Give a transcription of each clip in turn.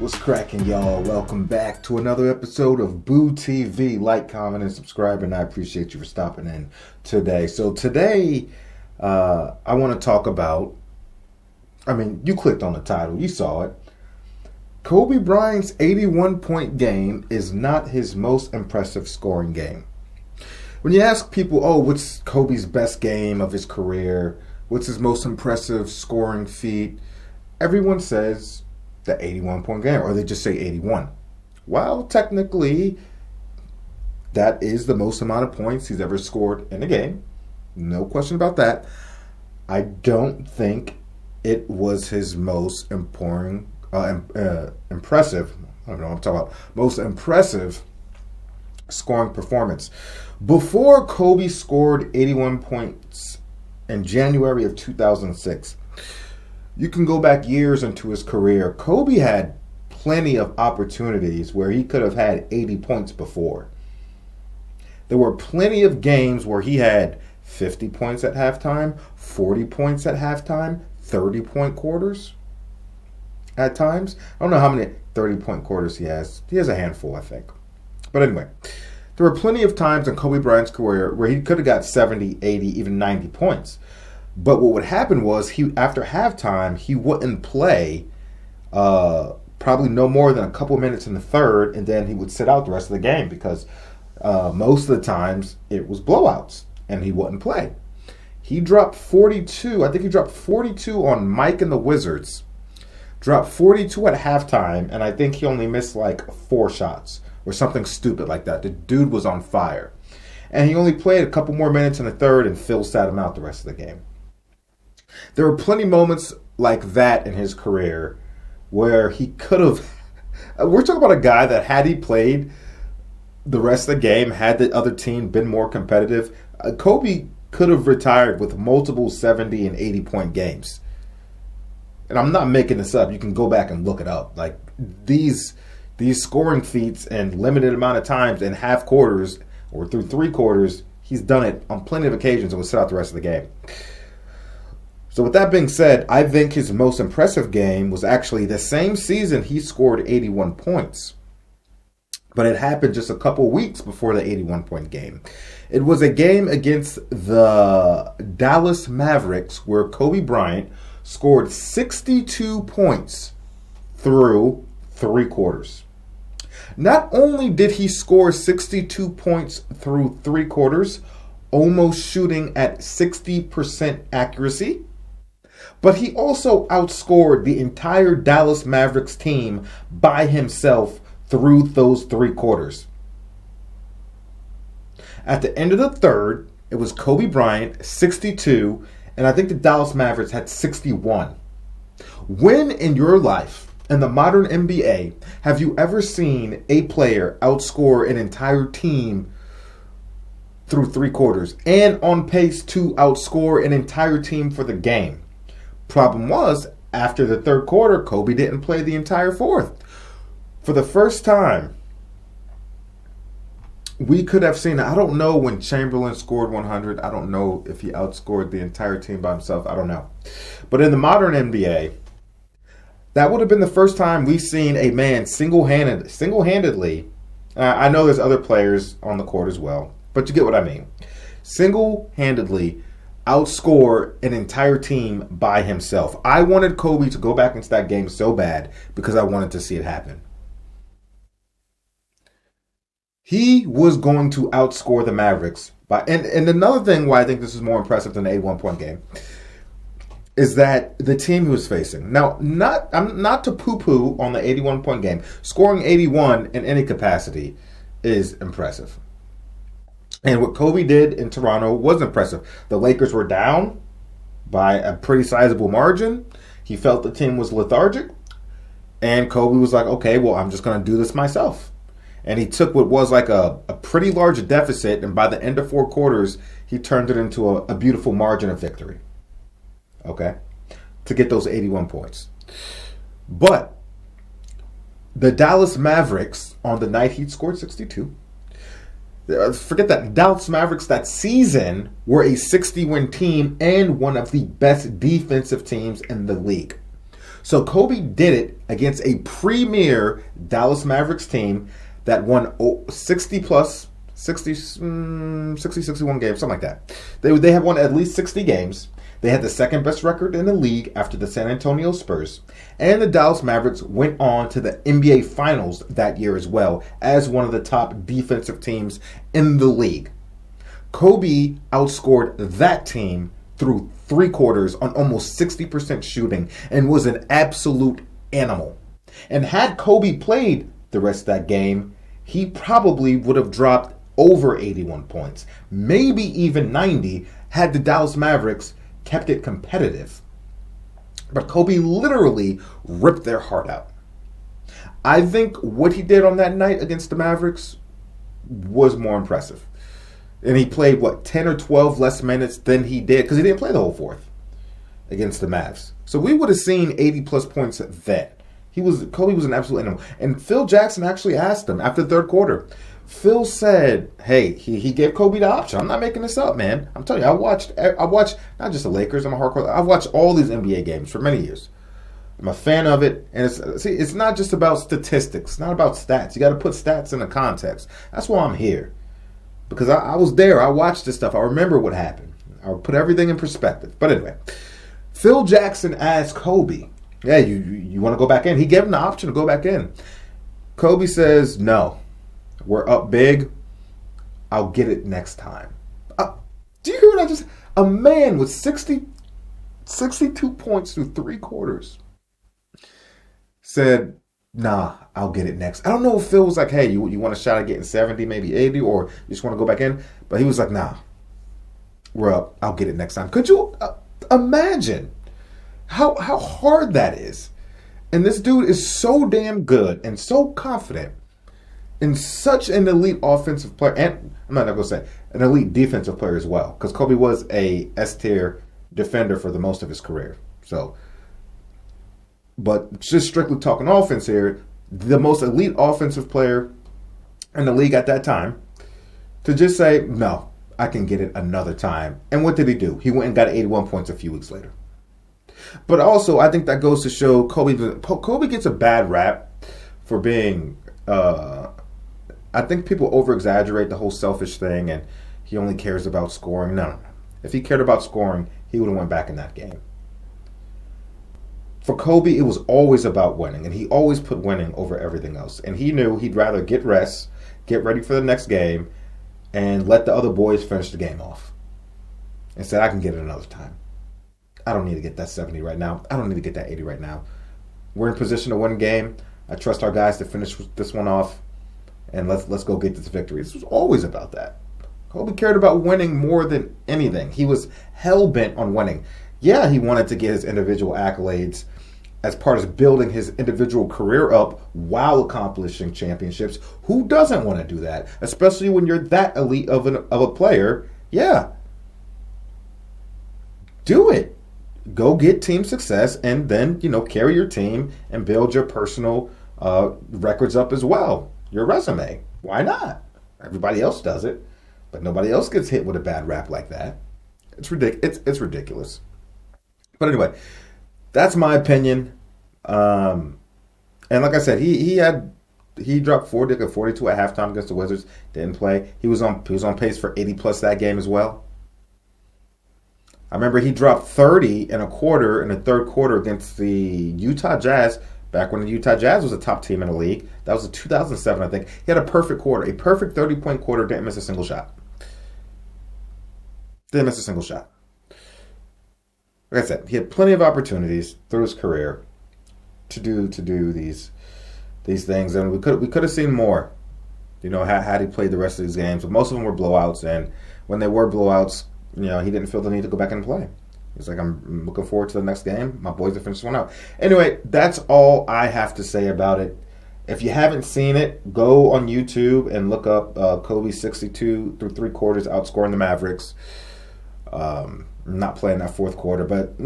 What's cracking, y'all? Welcome back to another episode of Boo TV. Like, comment, and subscribe, and I appreciate you for stopping in today. So today, I want to talk about, you clicked on the title, you saw it. Kobe Bryant's 81-point game is not his most impressive scoring game. When you ask people, what's Kobe's best game of his career? What's his most impressive scoring feat? Everyone says the 81-point game, or they just say 81. Well, technically, that is the most amount of points he's ever scored in a game. No question about that. I don't think it was his most impressive. I don't know what I'm talking about. Most impressive scoring performance. Before Kobe scored 81 points in January of 2006, you can go back years into his career. Kobe had plenty of opportunities where he could have had 80 points before. There were plenty of games where he had 50 points at halftime, 40 points at halftime, 30-point quarters at times. I don't know how many 30-point quarters he has. He has a handful, I think. But anyway, there were plenty of times in Kobe Bryant's career where he could have got 70, 80, even 90 points. But what would happen was, after halftime, he wouldn't play probably no more than a couple minutes in the third, and then he would sit out the rest of the game because most of the times it was blowouts, and he wouldn't play. He dropped 42. I think he dropped 42 on Mike and the Wizards. Dropped 42 at halftime, and I think he only missed like 4 shots or something stupid like that. The dude was on fire. And he only played a couple more minutes in the third, and Phil sat him out the rest of the game. There were plenty of moments like that in his career where he could have... We're talking about a guy that had he played the rest of the game, had the other team been more competitive, Kobe could have retired with multiple 70 and 80-point games. And I'm not making this up. You can go back and look it up. Like, these scoring feats in limited amount of times in half quarters or through 3 quarters, he's done it on plenty of occasions and will sit out the rest of the game. So with that being said, I think his most impressive game was actually the same season he scored 81 points. But it happened just a couple weeks before the 81-point game. It was a game against the Dallas Mavericks where Kobe Bryant scored 62 points through 3 quarters. Not only did he score 62 points through 3 quarters, almost shooting at 60% accuracy, but he also outscored the entire Dallas Mavericks team by himself through those 3 quarters. At the end of the third, it was Kobe Bryant, 62, and I think the Dallas Mavericks had 61. When in your life, in the modern NBA, have you ever seen a player outscore an entire team through 3 quarters and on pace to outscore an entire team for the game? Problem was, after the third quarter, Kobe didn't play the entire fourth. For the first time, we could have seen, I don't know when Chamberlain scored 100. I don't know if he outscored the entire team by himself. I don't know. But in the modern NBA, that would have been the first time we've seen a man single-handedly, I know there's other players on the court as well, but you get what I mean. Single-handedly outscore an entire team by himself. I wanted Kobe to go back into that game so bad because I wanted to see it happen. He was going to outscore the Mavericks and another thing why I think this is more impressive than the 81-point game is that the team he was facing. Now, I'm not to poo-poo on the 81-point game. Scoring 81 in any capacity is impressive. And what Kobe did in Toronto was impressive. The Lakers were down by a pretty sizable margin. He felt the team was lethargic. And Kobe was like, okay, well, I'm just going to do this myself. And he took what was like a pretty large deficit, and by the end of 4 quarters, he turned it into a beautiful margin of victory. Okay? To get those 81 points. But the Dallas Mavericks, on the night he scored 62, forget that. Dallas Mavericks that season were a 60-win team and one of the best defensive teams in the league. So Kobe did it against a premier Dallas Mavericks team that won 60 plus 61 games, something like that. They have won at least 60 games. They had the second best record in the league after the San Antonio Spurs. And the Dallas Mavericks went on to the NBA Finals that year as well as one of the top defensive teams in the league. Kobe outscored that team through 3 quarters on almost 60% shooting and was an absolute animal. And had Kobe played the rest of that game, he probably would have dropped over 81 points, maybe even 90, had the Dallas Mavericks kept it competitive. But Kobe literally ripped their heart out. I think what he did on that night against the Mavericks was more impressive. And he played, 10 or 12 less minutes than he did, because he didn't play the whole fourth against the Mavs. So we would have seen 80-plus points then. Kobe was an absolute animal. And Phil Jackson actually asked him after the third quarter. Phil said, hey, he gave Kobe the option. I'm not making this up, man. I'm telling you, I watched not just the Lakers, I'm a hardcore. I've watched all these NBA games for many years. I'm a fan of it. And it's not just about statistics. It's not about stats. You got to put stats in a context. That's why I'm here. Because I was there. I watched this stuff. I remember what happened. I'll put everything in perspective. But anyway, Phil Jackson asked Kobe, yeah, you want to go back in? He gave him the option to go back in. Kobe says, no. We're up big. I'll get it next time. Do you hear what I just... A man with 62 points through 3 quarters said, nah, I'll get it next. I don't know if Phil was like, hey, you want a shot at getting 70, maybe 80, or you just want to go back in? But he was like, nah, we're up. I'll get it next time. Could you imagine how hard that is? And this dude is so damn good and so confident in such an elite offensive player, and I'm not going to say an elite defensive player as well, because Kobe was a S-tier defender for the most of his career. So, but just strictly talking offense here, the most elite offensive player in the league at that time, to just say, no, I can get it another time. And what did he do? He went and got 81 points a few weeks later. But also, I think that goes to show Kobe gets a bad rap for being... I think people over-exaggerate the whole selfish thing and he only cares about scoring. No. If he cared about scoring, he would have went back in that game. For Kobe, it was always about winning, and he always put winning over everything else. And he knew he'd rather get rest, get ready for the next game, and let the other boys finish the game off. And said, I can get it another time. I don't need to get that 70 right now. I don't need to get that 80 right now. We're in position to win a game. I trust our guys to finish this one off. And let's go get this victory. This was always about that. Kobe cared about winning more than anything. He was hell-bent on winning. Yeah, he wanted to get his individual accolades as part of building his individual career up while accomplishing championships. Who doesn't want to do that? Especially when you're that elite of a player. Yeah. Do it. Go get team success and then, carry your team and build your personal records up as well. Your resume. Why not? Everybody else does it, but nobody else gets hit with a bad rap like that. It's ridiculous. It's ridiculous. But anyway, that's my opinion. And like I said, he dropped 42 at halftime against the Wizards. Didn't play. He was on pace for 80 plus that game as well. I remember he dropped 30 and a quarter in the third quarter against the Utah Jazz. Back when the Utah Jazz was a top team in the league. That was in 2007, I think. He had a perfect quarter. A perfect 30-point quarter. Didn't miss a single shot. Like I said, he had plenty of opportunities through his career to do these things. And we could have seen more, had he played the rest of these games. But most of them were blowouts. And when they were blowouts, he didn't feel the need to go back and play. He's like, I'm looking forward to the next game. My boys will finish this one out. Anyway, that's all I have to say about it. If you haven't seen it, go on YouTube and look up Kobe 62 through 3 quarters outscoring the Mavericks. Not playing that fourth quarter, but,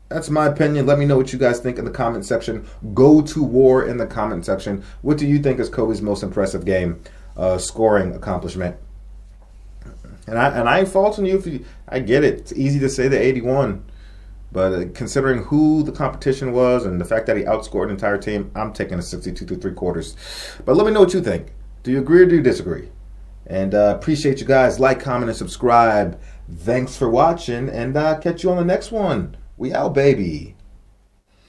that's my opinion. Let me know what you guys think in the comment section. Go to war in the comment section. What do you think is Kobe's most impressive game scoring accomplishment? And I ain't faulting you I get it. It's easy to say the 81. But considering who the competition was and the fact that he outscored an entire team, I'm taking a 62 to 3/4. But let me know what you think. Do you agree or do you disagree? And appreciate you guys. Like, comment, and subscribe. Thanks for watching, and catch you on the next one. We out, baby.